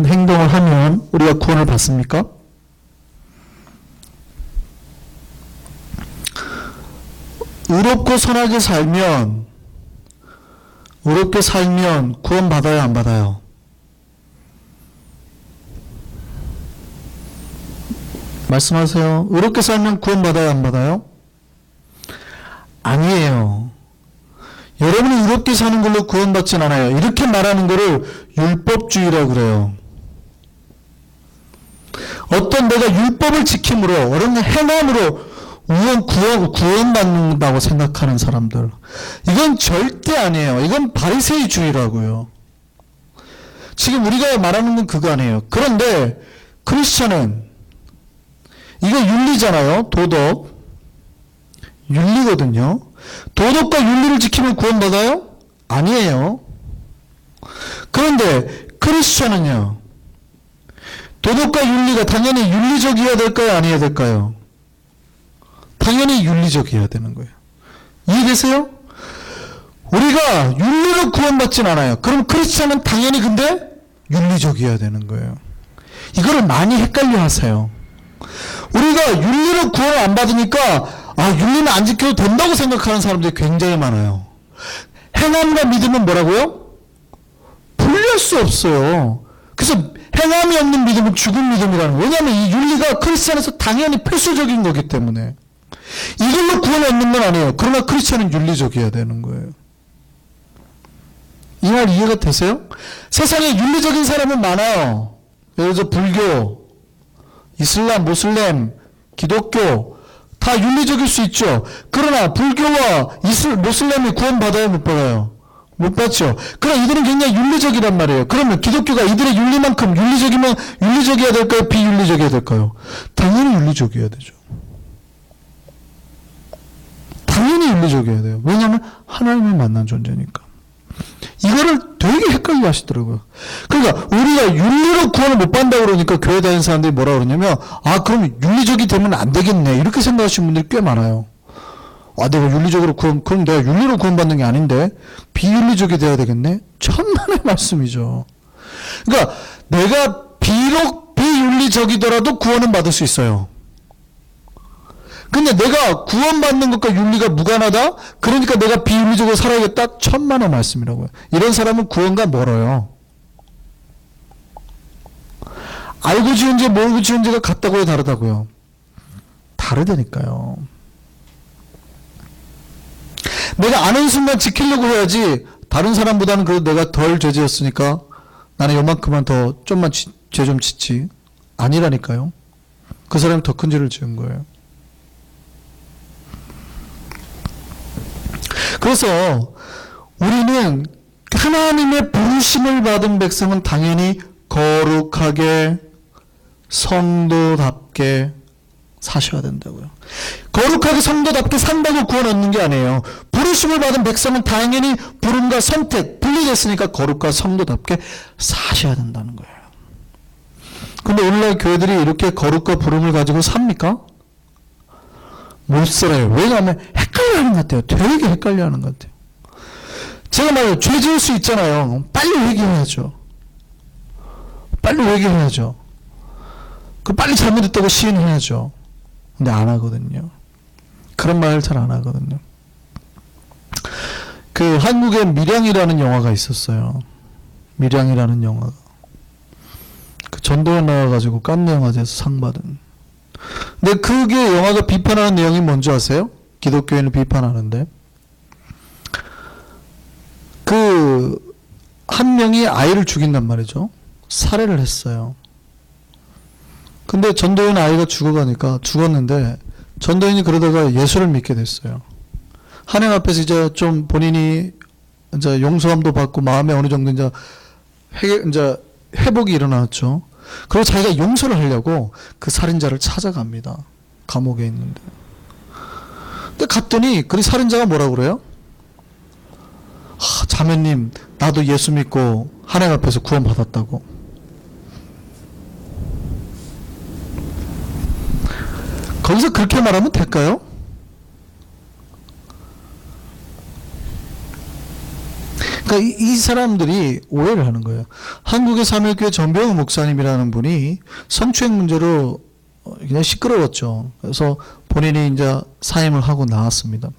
하는 행동을 하면 우리가 구원을 받습니까? 의롭고 선하게 살면 구원 받아요, 안 받아요? 말씀하세요. 의롭게 살면 구원 받아요, 안 받아요? 아니에요. 여러분이 의롭게 사는 걸로 구원받진 않아요. 이렇게 말하는 거를 율법주의라고 그래요. 어떤 내가 율법을 지킴으로, 어떤 행함으로 구원받는다고 생각하는 사람들. 이건 절대 아니에요. 이건 바리새이주의라고요. 지금 우리가 말하는 건 그거 아니에요. 그런데 크리스천은 이거 윤리잖아요. 도덕. 윤리거든요. 도덕과 윤리를 지키면 구원받아요? 아니에요. 그런데 크리스천은요. 도덕과 윤리가 당연히 윤리적이어야 될까요? 아니어야 될까요? 당연히 윤리적이어야 되는 거예요. 이해되세요? 우리가 윤리로 구원받진 않아요. 그럼 크리스천은 당연히 근데 윤리적이어야 되는 거예요. 이거를 많이 헷갈려 하세요. 우리가 윤리로 구원을 안 받으니까 윤리는 안 지켜도 된다고 생각하는 사람들이 굉장히 많아요. 행함과 믿음은 뭐라고요? 분리할 수 없어요. 그래서 행함이 없는 믿음은 죽은 믿음이라는 거예요. 왜냐하면 이 윤리가 크리스천에서 당연히 필수적인 거기 때문에. 이걸로 구원을 얻는 건 아니에요. 그러나 크리스천은 윤리적이어야 되는 거예요. 이 말 이해가 되세요? 세상에 윤리적인 사람은 많아요. 예를 들어 불교, 이슬람, 모슬렘, 기독교 다 윤리적일 수 있죠. 그러나 불교와 모슬렘이 구원받아요, 못 받아요? 못 받죠. 그러나 이들은 굉장히 윤리적이란 말이에요. 그러면 기독교가 이들의 윤리만큼 윤리적이면 윤리적이어야 될까요? 비윤리적이어야 될까요? 당연히 윤리적이어야 되죠. 당연히 윤리적이어야 돼요. 왜냐하면 하나님을 만난 존재니까. 이거를 되게 헷갈려 하시더라고요. 그러니까 우리가 윤리로 구원을 못 받는다고 그러니까 교회 다니는 사람들이 뭐라 그러냐면 그럼 윤리적이 되면 안 되겠네. 이렇게 생각하시는 분들이 꽤 많아요. 내가 윤리적으로 그럼 내가 윤리로 구원받는 게 아닌데 비윤리적이 돼야 되겠네. 천만의 말씀이죠. 그러니까 내가 비록 비윤리적이더라도 구원은 받을 수 있어요. 근데 내가 구원받는 것과 윤리가 무관하다? 그러니까 내가 비윤리적으로 살아야겠다? 천만의 말씀이라고요. 이런 사람은 구원과 멀어요. 알고 지은 죄, 모르고 지은 죄가 같다고요, 다르다고요? 다르다니까요. 내가 아는 순간 지키려고 해야지 다른 사람보다는 그래도 내가 덜 죄 지었으니까 나는 요만큼만 더 좀만 죄 좀 짓지. 아니라니까요. 그 사람이 더 큰 죄를 지은 거예요. 그래서 우리는 하나님의 부르심을 받은 백성은 당연히 거룩하게 성도답게 사셔야 된다고요. 거룩하게 성도답게 산다고 구원 얻는 게 아니에요. 부르심을 받은 백성은 당연히 부름과 선택 분리됐으니까 거룩과 성도답게 사셔야 된다는 거예요. 근데 오늘날 교회들이 이렇게 거룩과 부름을 가지고 삽니까? 못 살아요. 왜냐하면 헷갈려하는 것 같아요. 되게 헷갈려하는 것 같아요. 제가 말해요. 죄 지을 수 있잖아요. 빨리 회개해야죠. 빨리 회개해야죠. 빨리 잘못했다고 시인해야죠. 근데 안 하거든요. 그런 말을 잘 안 하거든요. 한국에 밀양이라는 영화가 있었어요. 밀양이라는 영화가. 전도연 나와가지고 깐느 영화제에서 상 받은. 근데 그게 영화가 비판하는 내용이 뭔지 아세요? 기독교인을 비판하는데 한 명이 아이를 죽인단 말이죠. 살해를 했어요. 근데 전도연 아이가 죽었는데 전도연이 그러다가 예수를 믿게 됐어요. 하나님 앞에서 이제 좀 본인이 이제 용서함도 받고 마음에 어느 정도 이제 회복이 일어났죠. 그리고 자기가 용서를 하려고 그 살인자를 찾아갑니다. 감옥에 있는데. 근데 갔더니 그 살인자가 뭐라고 그래요? 자매님, 나도 예수 믿고 하나님 앞에서 구원받았다고. 거기서 그렇게 말하면 될까요? 그러니까 이 사람들이 오해를 하는 거예요. 한국의 사무엘교회 전병우 목사님이라는 분이 성추행 문제로 그냥 시끄러웠죠. 그래서 본인이 이제 사임을 하고 나왔습니다.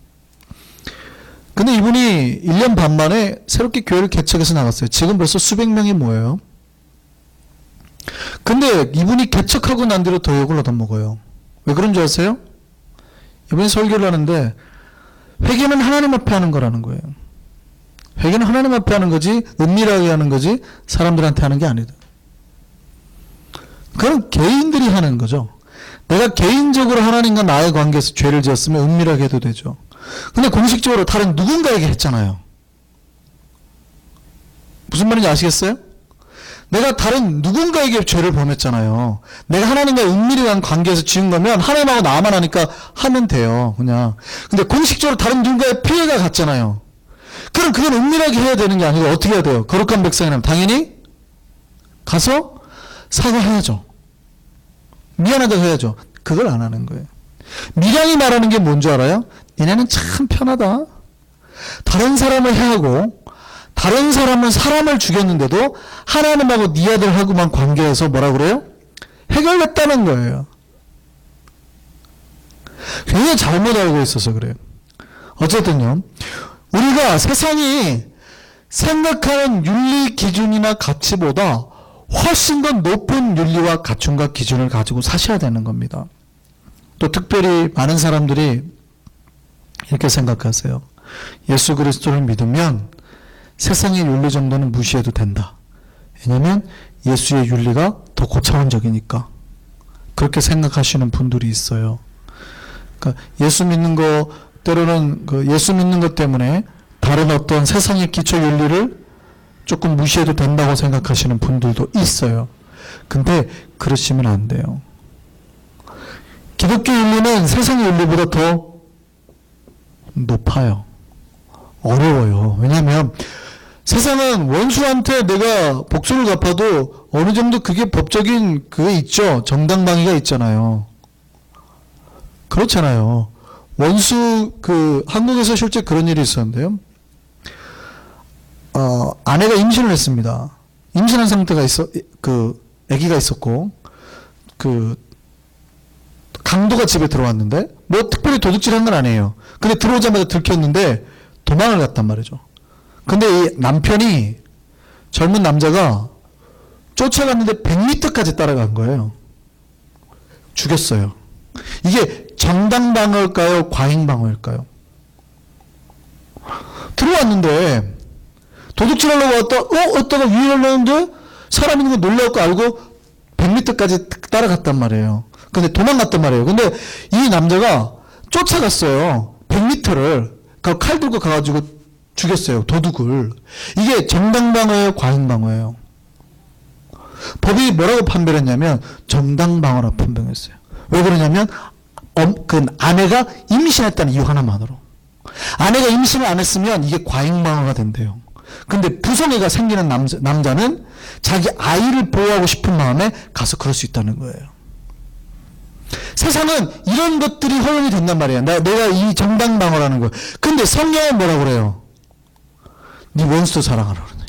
근데 이분이 1년 반 만에 새롭게 교회를 개척해서 나갔어요. 지금 벌써 수백 명이 모여요. 근데 이분이 개척하고 난 뒤로 더 욕을 얻어먹어요. 왜 그런 줄 아세요? 이번에 설교를 하는데 회개는 하나님 앞에 하는 거라는 거예요. 회개는 하나님 앞에 하는 거지 은밀하게 하는 거지 사람들한테 하는 게 아니다. 그건 개인들이 하는 거죠. 내가 개인적으로 하나님과 나의 관계에서 죄를 지었으면 은밀하게 해도 되죠. 근데 공식적으로 다른 누군가에게 했잖아요. 무슨 말인지 아시겠어요? 내가 다른 누군가에게 죄를 범했잖아요. 내가 하나님과 은밀한 관계에서 지은 거면 하나님하고 나만 하니까 하면 돼요. 그냥. 근데 공식적으로 다른 누군가의 피해가 갔잖아요. 그럼 그건 은밀하게 해야 되는 게 아니고 어떻게 해야 돼요? 거룩한 백성이라면 당연히 가서 사과해야죠. 미안하다고 해야죠. 그걸 안 하는 거예요. 미량이 말하는 게 뭔지 알아요? 얘네는 참 편하다. 다른 사람을 해하고 다른 사람은 사람을 죽였는데도 하나님하고 네 아들하고만 관계해서 뭐라 그래요? 해결했다는 거예요. 굉장히 잘못 알고 있어서 그래요. 어쨌든요. 우리가 세상이 생각하는 윤리 기준이나 가치보다 훨씬 더 높은 윤리와 가춤과 기준을 가지고 사셔야 되는 겁니다. 또 특별히 많은 사람들이 이렇게 생각하세요. 예수 그리스도를 믿으면 세상의 윤리 정도는 무시해도 된다. 왜냐하면 예수의 윤리가 더 고차원적이니까. 그렇게 생각하시는 분들이 있어요. 그러니까 예수 믿는 거 때로는 예수 믿는 것 때문에 다른 어떤 세상의 기초 윤리를 조금 무시해도 된다고 생각하시는 분들도 있어요. 근데 그러시면 안 돼요. 기독교 윤리는 세상의 윤리보다 더 높아요. 어려워요. 왜냐하면 세상은 원수한테 내가 복수를 갚아도 어느 정도 그게 법적인 그게 있죠. 정당방위가 있잖아요. 그렇잖아요. 원수 한국에서 실제 그런 일이 있었는데요. 아내가 임신을 했습니다. 임신한 상태가 아기가 있었고 강도가 집에 들어왔는데 뭐 특별히 도둑질한 건 아니에요. 근데 들어오자마자 들켰는데 도망을 갔단 말이죠. 근데 이 남편이 젊은 남자가 쫓아갔는데 100m까지 따라간 거예요. 죽였어요. 이게 정당방어일까요? 과잉방어일까요? 들어왔는데 도둑질하려고 왔다가 위에 올렸는데 사람 있는 거 놀라고 알고 100m까지 따라갔단 말이에요. 근데 도망갔단 말이에요. 근데 이 남자가 쫓아갔어요. 100m를 칼 들고 가가지고 죽였어요. 도둑을. 이게 정당방어예요? 과잉방어예요? 법이 뭐라고 판별했냐면 정당방어라고 판별했어요. 왜 그러냐면 그 아내가 임신했다는 이유 하나만으로. 아내가 임신을 안 했으면 이게 과잉방어가 된대요. 근데 부성애가 생기는 남자는 자기 아이를 보호하고 싶은 마음에 가서 그럴 수 있다는 거예요. 세상은 이런 것들이 허용이 된단 말이에요. 내가 이 정당방어라는 거. 근데 성경은 뭐라고 그래요? 네 원수도 사랑하라 그러네.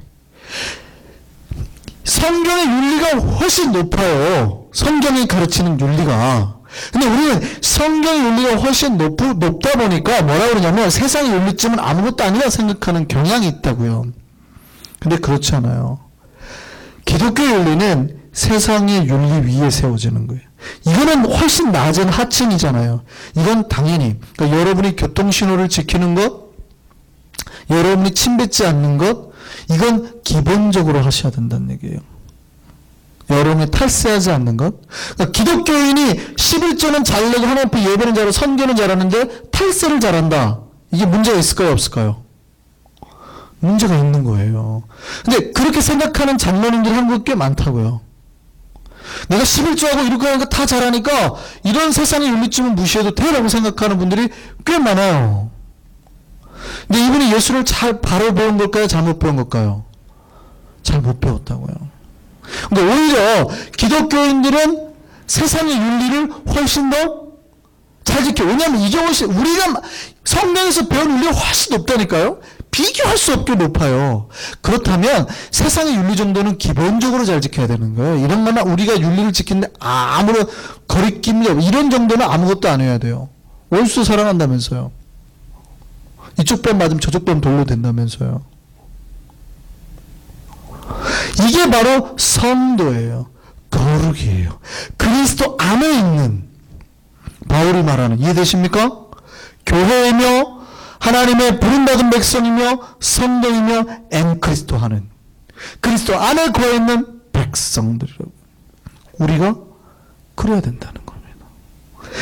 성경의 윤리가 훨씬 높아요. 성경이 가르치는 윤리가. 근데 우리는 성경의 윤리가 훨씬 높다 보니까 뭐라 그러냐면 세상의 윤리쯤은 아무것도 아니라 생각하는 경향이 있다고요. 근데 그렇지 않아요. 기독교 윤리는 세상의 윤리 위에 세워지는 거예요. 이거는 훨씬 낮은 하층이잖아요. 이건 당연히 그러니까 여러분이 교통신호를 지키는 것, 여러분이 침 뱉지 않는 것, 이건 기본적으로 하셔야 된다는 얘기예요. 여러분이 탈세하지 않는 것. 그러니까 기독교인이 11조는 잘 내고 하나님 앞에 예배는 잘하고 선교는 잘하는데 탈세를 잘한다. 이게 문제가 있을까요? 없을까요? 문제가 있는 거예요. 근데 그렇게 생각하는 장로님들이 한국에 꽤 많다고요. 내가 11조하고 이렇게 하는 거 다 잘하니까 이런 세상의 윤리쯤은 무시해도 돼라고 생각하는 분들이 꽤 많아요. 근데 이분이 예수를 잘 바로 배운 걸까요? 잘못 배운 걸까요? 잘못 배웠다고요. 근데 오히려 기독교인들은 세상의 윤리를 훨씬 더 잘 지켜. 왜냐하면 이게 훨씬 우리가 성경에서 배운 윤리가 훨씬 높다니까요. 비교할 수 없게 높아요. 그렇다면 세상의 윤리 정도는 기본적으로 잘 지켜야 되는 거예요. 이런 거나 우리가 윤리를 지키는데 아무런 거리낌이 없, 이런 정도는 아무것도 안 해야 돼요. 원수 사랑한다면서요. 이쪽 뺨 맞으면 저쪽 뺨 돌로 된다면서요. 이게 바로 성도예요. 거룩이에요. 그리스도 안에 있는, 바울이 말하는, 이해되십니까? 교회이며 하나님의 부름받은 백성이며 성도이며 엠크리스도 하는, 그리스도 안에 거해 있는 백성들이라고. 우리가 그래야 된다는 겁니다.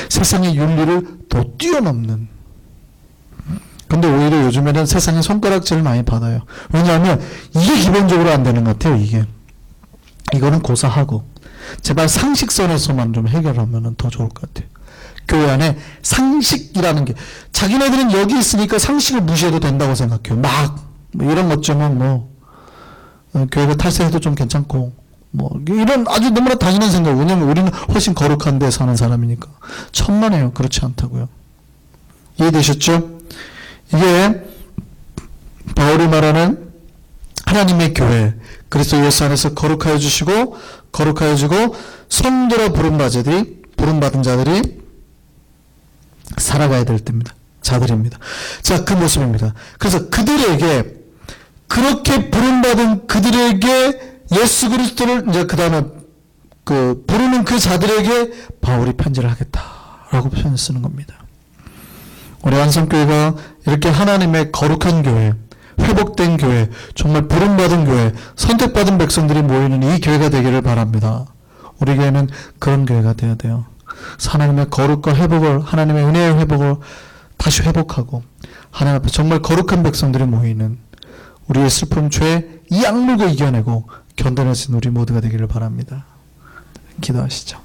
세상의 윤리를 더 뛰어넘는. 근데 오히려 요즘에는 세상에 손가락질을 많이 받아요. 왜냐하면 이게 기본적으로 안 되는 것 같아요. 이거는 고사하고 제발 상식선에서만 좀 해결하면 더 좋을 것 같아요. 교회 안에 상식이라는 게, 자기네들은 여기 있으니까 상식을 무시해도 된다고 생각해요. 뭐 이런 것 좀 교회가 탈세해도 좀 괜찮고 이런 아주 너무나 당연한 생각. 왜냐면 우리는 훨씬 거룩한 데 사는 사람이니까. 천만에요. 그렇지 않다고요. 이해되셨죠? 이게 바울이 말하는 하나님의 교회, 그리스도 예수 안에서 거룩하여 주시고 거룩하여 주고 성도로 부름받은 자들이 살아가야 될 때입니다. 자들입니다. 자, 그 모습입니다. 그래서 그들에게, 그렇게 부름받은 그들에게 예수 그리스도를 이제 그 다음에 부르는 그 자들에게 바울이 편지를 하겠다라고 표현을 쓰는 겁니다. 우리 완성교회가 이렇게 하나님의 거룩한 교회, 회복된 교회, 정말 부름받은 교회, 선택받은 백성들이 모이는 이 교회가 되기를 바랍니다. 우리 교회는 그런 교회가 되어야 돼요. 하나님의 거룩과 회복을, 하나님의 은혜의 회복을 다시 회복하고 하나님 앞에 정말 거룩한 백성들이 모이는, 우리의 슬픔, 죄, 이 악물고 이겨내고 견뎌낼 수 있는 우리 모두가 되기를 바랍니다. 기도하시죠.